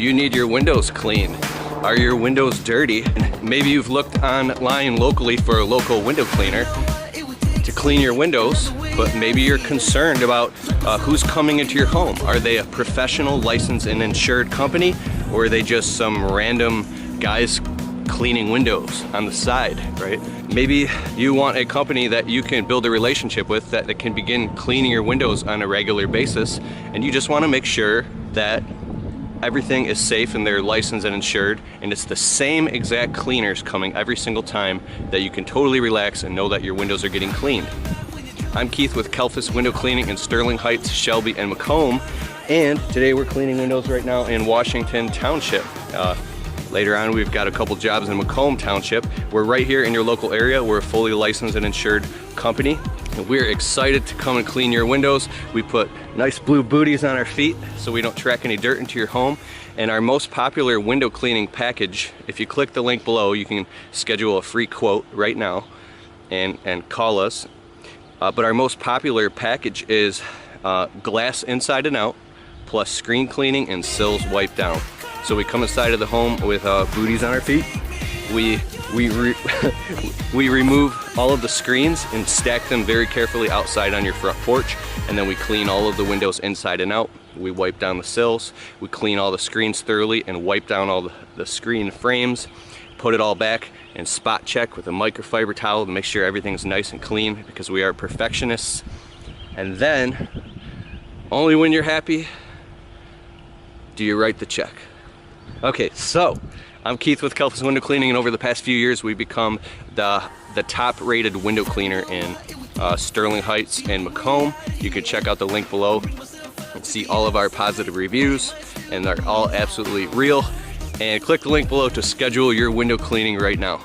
Do you need your windows cleaned? Are your windows dirty? Maybe you've looked online locally for a local window cleaner to clean your windows, but maybe you're concerned about who's coming into your home. Are they a professional, licensed, and insured company, or are they just some random guys cleaning windows on the side, right? Maybe you want a company that you can build a relationship with that can begin cleaning your windows on a regular basis, and you just want to make sure that everything is safe and they're licensed and insured, and it's the same exact cleaners coming every single time, that you can totally relax and know that your windows are getting cleaned. I'm Keith with Kalfas Window Cleaning in Sterling Heights, Shelby, and Macomb, and today we're cleaning windows right now in Washington Township. Later on, we've got a couple jobs in Macomb Township. We're right here in your local area. We're a fully licensed and insured company. And we're excited to come and clean your windows. We put nice blue booties on our feet so we don't track any dirt into your home. And our most popular window cleaning package, if you click the link below, you can schedule a free quote right now and call us. But our most popular package is glass inside and out, plus screen cleaning and sills wiped down. So we come inside of the home with booties on our feet. We remove all of the screens and stack them very carefully outside on your front porch, and then we clean all of the windows inside and out. We wipe down the sills, we clean all the screens thoroughly and wipe down all the screen frames, put it all back and spot check with a microfiber towel to make sure everything's nice and clean, because we are perfectionists. And then, only when you're happy do you write the check. Okay, so I'm Keith with Kalfas Window Cleaning, and over the past few years we've become the top-rated window cleaner in Sterling Heights and Macomb. You can check out the link below and see all of our positive reviews, and they're all absolutely real. And click the link below to schedule your window cleaning right now.